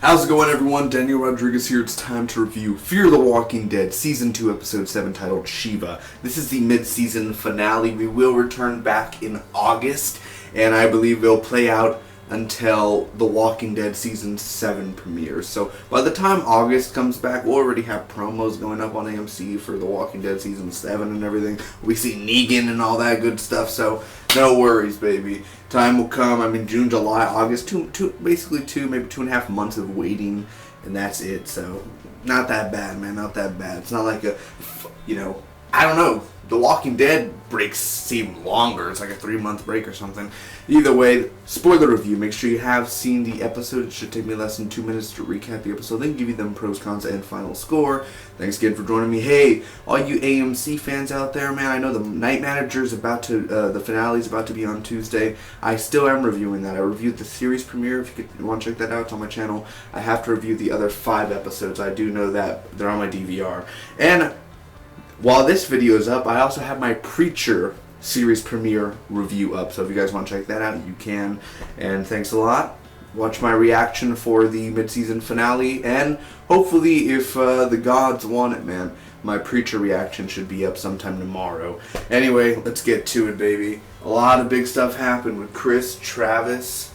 How's it going, everyone? Daniel Rodriguez here. It's time to review Fear the Walking Dead Season 2, Episode 7, titled Shiva. This is the mid-season finale. We will return back in August, and I believe it'll play out until The Walking Dead Season 7 premieres. So by the time August comes back, we'll already have promos going up on AMC for The Walking Dead Season 7 and everything. We see Negan and all that good stuff, so no worries, baby. Time will come. I mean, June, July, August, basically maybe 2.5 months of waiting, and that's it. So not that bad, man, not that bad. It's not like I don't know. The Walking Dead breaks seem longer. It's like a 3-month break or something. Either way, spoiler review. Make sure you have seen the episode. It should take me less than 2 minutes to recap the episode, then give you them pros, cons, and final score. Thanks again for joining me. Hey, all you AMC fans out there, man, I know the Night Manager's about to, the finale's about to be on Tuesday. I still am reviewing that. I reviewed the series premiere. If you want to check that out, it's on my channel. I have to review the other 5 episodes. I do know that. They're on my DVR. And while this video is up, I also have my Preacher series premiere review up. So if you guys want to check that out, you can. And thanks a lot. Watch my reaction for the mid-season finale. And hopefully, if the gods want it, man, my Preacher reaction should be up sometime tomorrow. Anyway, let's get to it, baby. A lot of big stuff happened with Chris, Travis,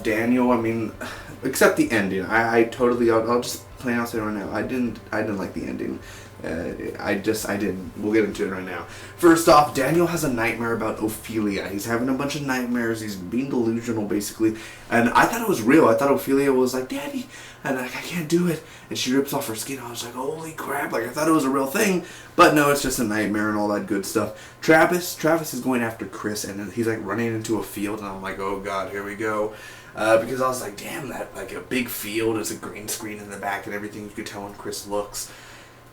Daniel. I mean, except the ending. I'll just plain out say right now. I didn't like the ending. I didn't. We'll get into it right now. First off, Daniel has a nightmare about Ophelia. He's having a bunch of nightmares. He's being delusional, basically. And I thought it was real. I thought Ophelia was like, "Daddy," and I can't do it. And she rips off her skin. I was like, holy crap. Like, I thought it was a real thing. But no, it's just a nightmare and all that good stuff. Travis is going after Chris, and he's like running into a field. And I'm like, oh God, here we go. Because I was like, damn, that like a big field is a green screen in the back and everything. You could tell when Chris looks.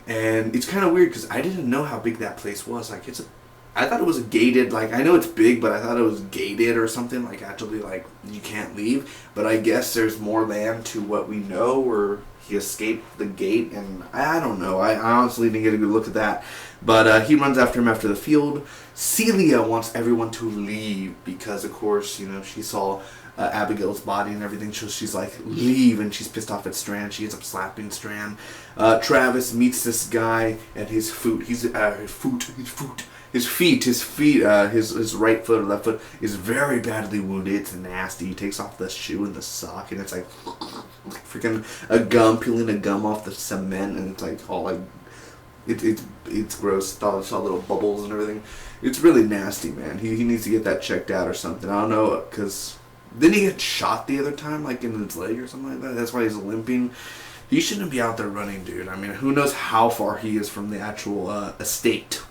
And it's kind of weird because I didn't know how big that place was. Like, I thought it was a gated, like, I know it's big, but I thought it was gated or something, like, actually, like, you can't leave. But I guess there's more land to what we know, or he escaped the gate, and I don't know. I honestly didn't get a good look at that. But he runs after him after the field. Celia wants everyone to leave because, of course, you know, she saw Abigail's body and everything, so she's like, leave, and she's pissed off at Strand. She ends up slapping Strand. Travis meets this guy, and his right foot or left foot is very badly wounded. It's nasty. He takes off the shoe and the sock, and it's like freaking a gum, peeling a gum off the cement, and it's like all like, it's gross. I saw little bubbles and everything. It's really nasty, man. He needs to get that checked out or something. I don't know, because didn't he get shot the other time, like in his leg or something like that? That's why he's limping. He shouldn't be out there running, dude. I mean, who knows how far he is from the actual estate.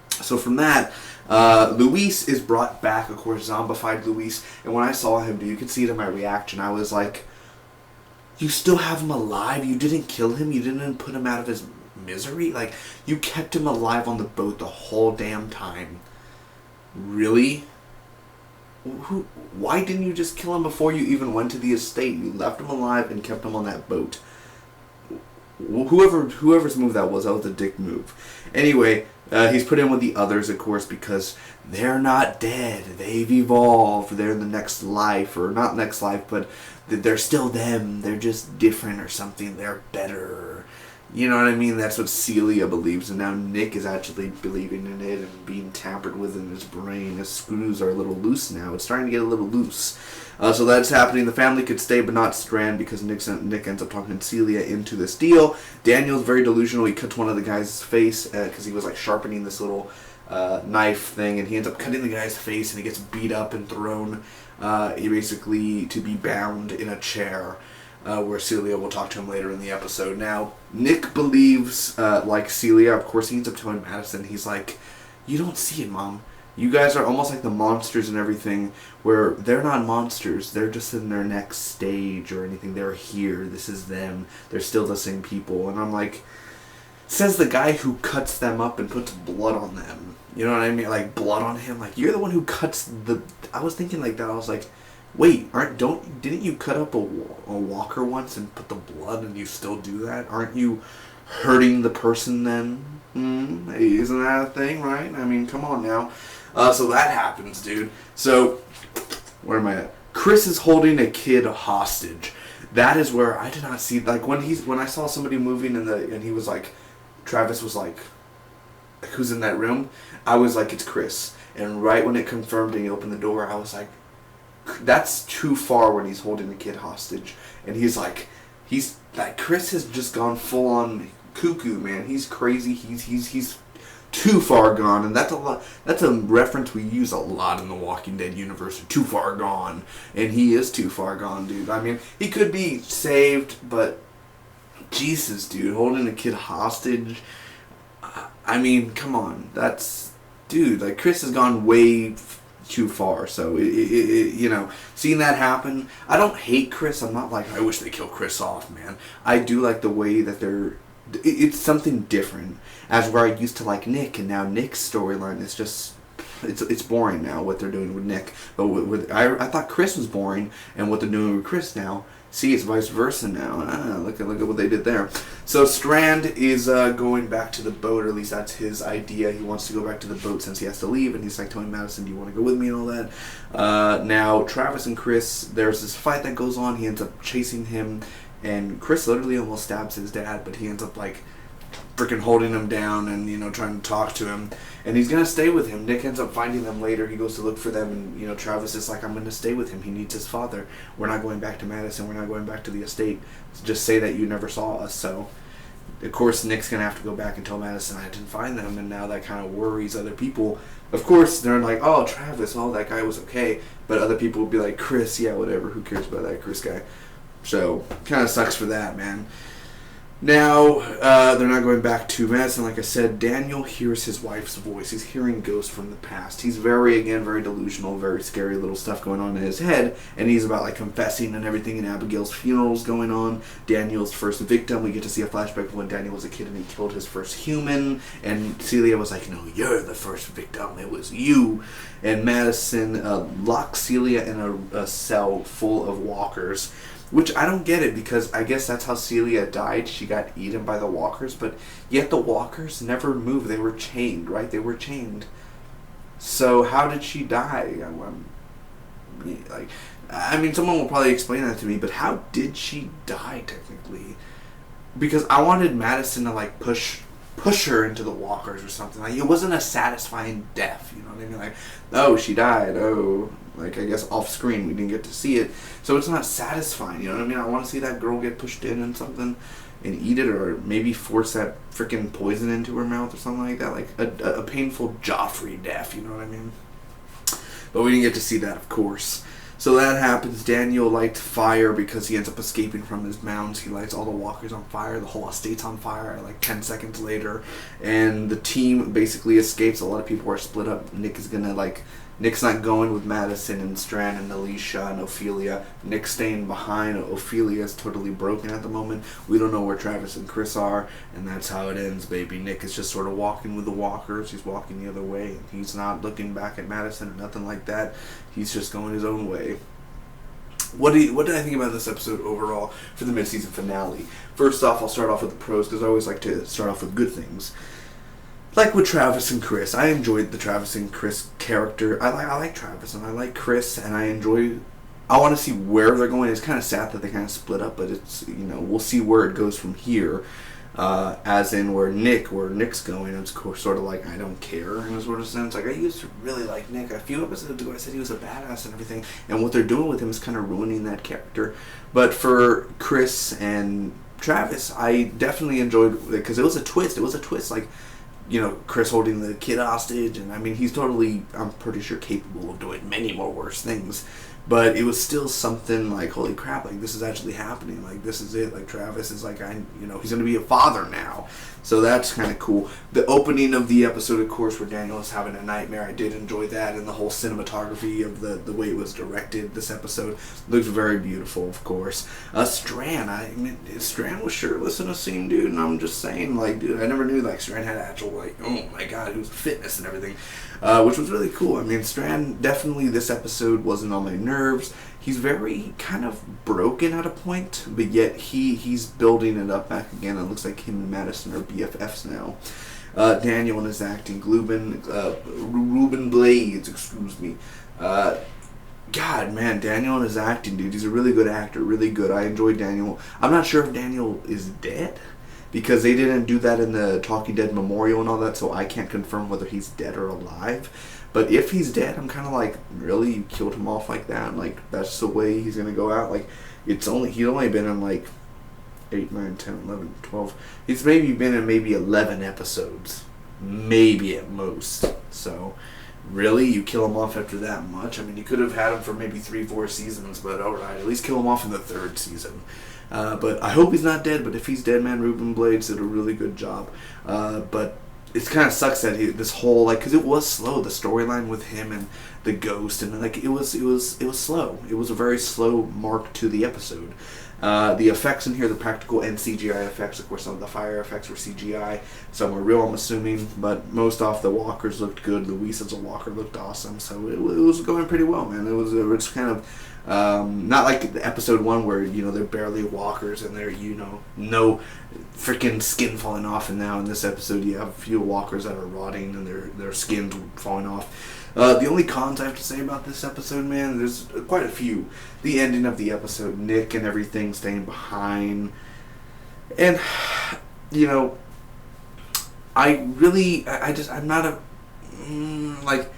So from that, Luis is brought back, of course, zombified Luis. And when I saw him, dude, you could see it in my reaction. I was like, you still have him alive? You didn't kill him? You didn't put him out of his misery? Like, you kept him alive on the boat the whole damn time. Really? Why didn't you just kill him before you even went to the estate? You left him alive and kept him on that boat. Whoever's move that was a dick move. Anyway, he's put in with the others, of course, because they're not dead. They've evolved. They're in the next life, or not next life, but they're still them. They're just different or something. They're better. You know what I mean? That's what Celia believes, and now Nick is actually believing in it and being tampered with in his brain. His screws are a little loose now. It's starting to get a little loose. So that's happening. The family could stay, but not Strand, because Nick ends up talking Celia into this deal. Daniel's very delusional. He cuts one of the guy's face because he was like sharpening this little knife thing, and he ends up cutting the guy's face, and he gets beat up and thrown basically to be bound in a chair. Where Celia will talk to him later in the episode. Now, Nick believes, like Celia, of course, he ends up telling Madison, he's like, you don't see it, Mom. You guys are almost like the monsters and everything, where they're not monsters. They're just in their next stage or anything. They're here. This is them. They're still the same people. And I'm like, says the guy who cuts them up and puts blood on them. You know what I mean? Like, blood on him. Like, you're the one who cuts the... I was thinking like that. I was like, wait, didn't you cut up a walker once and put the blood, and you still do that? Aren't you hurting the person then? Isn't that a thing, right? I mean, come on now. So that happens, dude. So, where am I at? Chris is holding a kid hostage. that is where I did not see, like, when I saw somebody moving and he was like, Travis was like, who's in that room? I was like, it's Chris. And right when it confirmed and he opened the door, I was like, that's too far when he's holding the kid hostage. And he's like, Chris has just gone full on cuckoo, man. He's crazy. He's too far gone. And that's a reference we use a lot in the Walking Dead universe. Too far gone. And he is too far gone, dude. I mean, he could be saved, but Jesus, dude, holding a kid hostage. I mean, come on. Dude, like, Chris has gone way too far. So, you know, seeing that happen, I don't hate Chris. I'm not like, I wish they killed Chris off, man. I do like the way that it's something different. As where I used to like Nick, and now Nick's storyline is just, it's boring now, what they're doing with Nick. But I thought Chris was boring, and what they're doing with Chris now, see, it's vice versa now. Look at what they did there. So Strand is going back to the boat, or at least that's his idea. He wants to go back to the boat since he has to leave, and he's like telling Madison, do you want to go with me and all that? Now, Travis and Chris, there's this fight that goes on. He ends up chasing him, and Chris literally almost stabs his dad, but he ends up like freaking holding him down and, you know, trying to talk to him. And he's going to stay with him. Nick ends up finding them later. He goes to look for them, and, you know, Travis is like, I'm going to stay with him. He needs his father. We're not going back to Madison. We're not going back to the estate. Just say that you never saw us. So, of course, Nick's going to have to go back and tell Madison I didn't find them, and now that kind of worries other people. Of course, they're like, oh, Travis, oh, that guy was okay. But other people will be like, Chris, yeah, whatever. Who cares about that Chris guy? So, kind of sucks for that, man. Now, they're not going back to Madison. Like I said, Daniel hears his wife's voice. He's hearing ghosts from the past. He's very delusional, very scary little stuff going on in his head. And he's about, like, confessing and everything. And Abigail's funeral's going on. Daniel's first victim. We get to see a flashback of when Daniel was a kid and he killed his first human. And Celia was like, no, you're the first victim. It was you. And Madison locks Celia in a cell full of walkers. Which I don't get it, because I guess that's how Celia died. She got eaten by the walkers, but yet the walkers never moved. They were chained, right? They were chained. So how did she die? I mean, someone will probably explain that to me, but how did she die technically? Because I wanted Madison to like push her into the walkers or something. Like, it wasn't a satisfying death, you know what I mean? Like, oh, she died. Oh, like, I guess off screen we didn't get to see it, so it's not satisfying, you know what I mean? I want to see that girl get pushed in and something and eat it, or maybe force that freaking poison into her mouth or something like that, like a painful Joffrey death, you know what I mean? But we didn't get to see that, of course. So that happens. Daniel lights fire because he ends up escaping from his mounds. He lights all the walkers on fire. The whole estate's on fire like 10 seconds later. And the team basically escapes. A lot of people are split up. Nick's not going with Madison and Strand and Alicia and Ophelia. Nick's staying behind. Ophelia is totally broken at the moment. We don't know where Travis and Chris are, and that's how it ends, baby. Nick is just sort of walking with the walkers. He's walking the other way. He's not looking back at Madison or nothing like that. He's just going his own way. What did I think about this episode overall for the mid-season finale? First off, I'll start off with the pros, because I always like to start off with good things. Like with Travis and Chris, I enjoyed the Travis and Chris character. I like Travis and I like Chris, and I want to see where they're going. It's kind of sad that they kind of split up, but it's, you know, we'll see where it goes from here. As in where Nick's going. It's sort of like, I don't care in a sort of sense. Like, I used to really like Nick. A few episodes ago I said he was a badass and everything, and what they're doing with him is kind of ruining that character. But for Chris and Travis, I definitely enjoyed it, because it was a twist. Like, you know, Chris holding the kid hostage, and I mean, he's totally, I'm pretty sure, capable of doing many more worse things. But it was still something like, holy crap, like, this is actually happening. Like, this is it. Like, Travis is like, he's going to be a father now. So that's kind of cool. The opening of the episode, of course, where Daniel is having a nightmare, I did enjoy that. And the whole cinematography of the way it was directed, this episode, looks very beautiful, of course. Strand was shirtless in a scene, dude. And I'm just saying, like, dude, I never knew, like, Strand had actual, like, oh my god, he was fitness and everything. Which was really cool. I mean, Strand, definitely this episode wasn't on my nerves. He's very kind of broken at a point, but yet he's building it up back again. It looks like him and Madison are BFFs now. Daniel and his acting, Ruben Blades, excuse me. God, man, Daniel and his acting, dude. He's a really good actor, really good. I enjoy Daniel. I'm not sure if Daniel is dead, because they didn't do that in the Talking Dead memorial and all that, so I can't confirm whether he's dead or alive. But if he's dead, I'm kind of like, really, you killed him off like that? Like, that's the way he's gonna go out? Like, he's only been in like 8, 9, 10, 11, 12. He's maybe been in maybe 11 episodes, maybe at most. So, really, you kill him off after that much? I mean, you could have had him for maybe 3, 4 seasons, but alright, at least kill him off in the 3rd season. But I hope he's not dead, but if he's dead, man, Ruben Blades did a really good job. But it kind of sucks that this whole, like, because it was slow, the storyline with him and the ghost, and like, it was slow. It was a very slow mark to the episode. The effects in here, the practical and CGI effects, of course, some of the fire effects were CGI, some were real, I'm assuming, but most off the walkers looked good. Luis as a walker looked awesome, so it was going pretty well, man. It's kind of not like the episode 1 where, they're barely walkers and they're, no freaking skin falling off, and now in this episode you have a few walkers that are rotting and their skin's falling off. The only cons I have to say about this episode, man, there's quite a few. The ending of the episode, Nick and everything staying behind, and I'm not a like.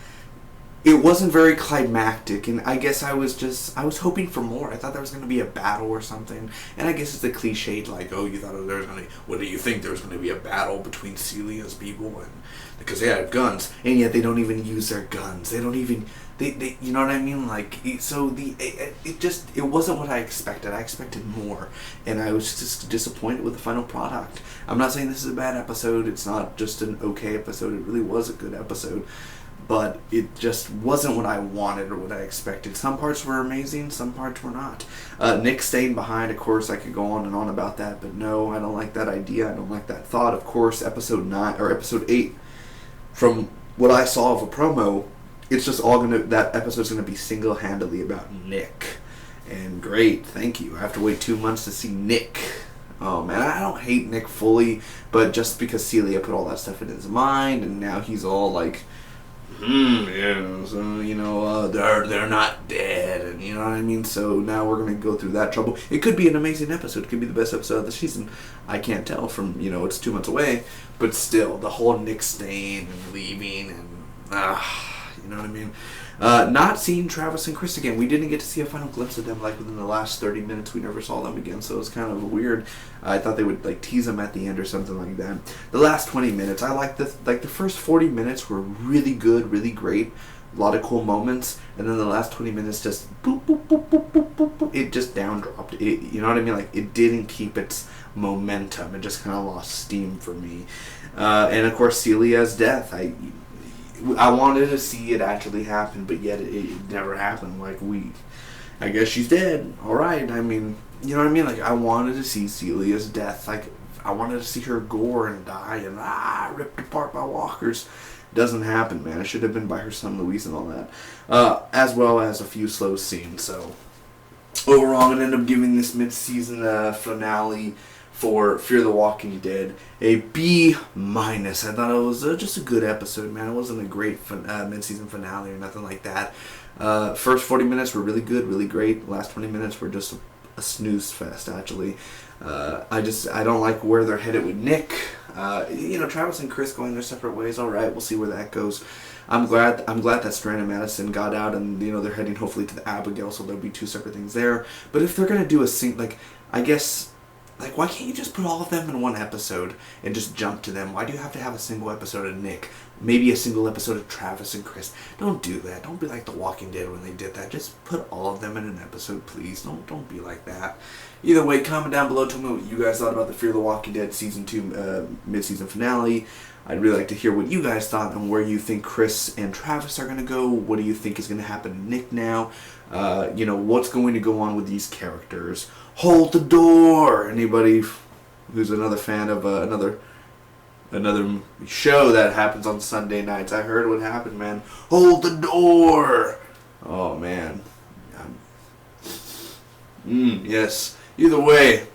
It wasn't very climactic, and I guess I was hoping for more. I thought there was going to be a battle or something, and I guess it's the cliched, like, oh, you thought there was going to, what do you think, there was going to be a battle between Celia's people, and because they have guns, and yet they don't even use their guns. They don't even, they you know what I mean? Like, so it wasn't what I expected. I expected more, and I was just disappointed with the final product. I'm not saying this is a bad episode. It's not just an okay episode. It really was a good episode. But it just wasn't what I wanted or what I expected. Some parts were amazing, some parts were not. Nick staying behind, of course, I could go on and on about that, but no, I don't like that idea. I don't like that thought. Of course, episode 8, from what I saw of a promo, it's just all that episode's gonna be single-handedly about Nick. And great, thank you. I have to wait 2 months to see Nick. Oh man, I don't hate Nick fully, but just because Celia put all that stuff in his mind, and now he's all like, so, they're not dead, and you know what I mean? So now we're going to go through that trouble. It could be an amazing episode. It could be the best episode of the season. I can't tell from, it's 2 months away, but still, the whole Nick staying and leaving, and, you know what I mean? Not seeing Travis and Chris again. We didn't get to see a final glimpse of them, like, within the last 30 minutes. We never saw them again, so it was kind of weird. I thought they would, like, tease them at the end or something like that. The last 20 minutes, I liked the first 40 minutes were really good, really great. A lot of cool moments, and then the last 20 minutes just boop, boop, boop, boop, boop, boop, boop. It just downdropped. You know what I mean? Like, it didn't keep its momentum. It just kind of lost steam for me. And, of course, Celia's death. I wanted to see it actually happen, but yet it never happened. Like, I guess she's dead. Alright, I mean, you know what I mean? Like, I wanted to see Celia's death. Like, I wanted to see her gore and die and, ripped apart by walkers. Doesn't happen, man. It should have been by her son Luis and all that. As well as a few slow scenes, so. Overall, I'm going to end up giving this mid-season finale for Fear the Walking Dead a B-. I thought it was just a good episode, man. It wasn't a great mid-season finale or nothing like that. First 40 minutes were really good, really great. The last 20 minutes were just a snooze fest, actually. I don't like where they're headed with Nick. Travis and Chris going their separate ways. All right, we'll see where that goes. I'm glad that Strand and Madison got out, and they're heading hopefully to the Abigail, so there'll be 2 separate things there. But if they're gonna do I guess. Like, why can't you just put all of them in one episode and just jump to them? Why do you have to have a single episode of Nick? Maybe a single episode of Travis and Chris. Don't do that. Don't be like The Walking Dead when they did that. Just put all of them in an episode, please. Don't be like that. Either way, comment down below. Tell me what you guys thought about the Fear the Walking Dead Season 2 mid-season finale. I'd really like to hear what you guys thought and where you think Chris and Travis are going to go. What do you think is going to happen to Nick now? What's going to go on with these characters? Hold the door! Anybody who's another fan of another show that happens on Sunday nights. I heard what happened, man. Hold the door! Oh, man. Yes. Either way,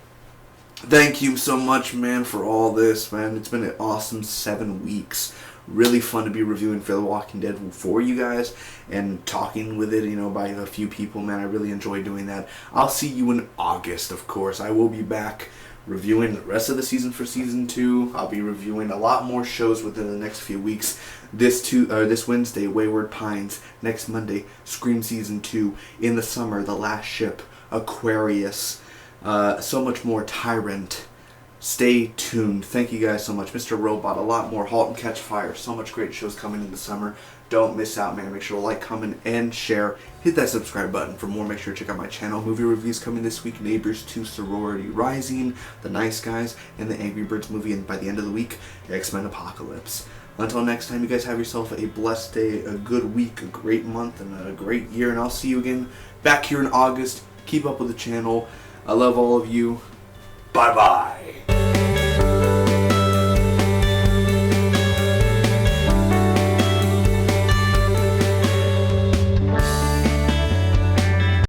thank you so much, man, for all this, man. It's been an awesome 7 weeks Really fun to be reviewing Fear the Walking Dead for you guys and talking with it, you know, by a few people. Man, I really enjoy doing that. I'll see you in August, of course. I will be back reviewing the rest of the season for season 2. I'll be reviewing a lot more shows within the next few weeks. This Wednesday, Wayward Pines. Next Monday, Scream season 2. In the summer, The Last Ship, Aquarius, so much more, Tyrant. Stay tuned. Thank you guys so much. Mr. Robot, a lot more. Halt and Catch Fire. So much great shows coming in the summer. Don't miss out, man. Make sure to like, comment, and share. Hit that subscribe button for more. Make sure to check out my channel. Movie reviews coming this week. Neighbors 2, Sorority Rising, The Nice Guys, and the Angry Birds movie. And by the end of the week, X-Men Apocalypse. Until next time, you guys have yourself a blessed day, a good week, a great month, and a great year. And I'll see you again back here in August. Keep up with the channel. I love all of you. Bye-bye.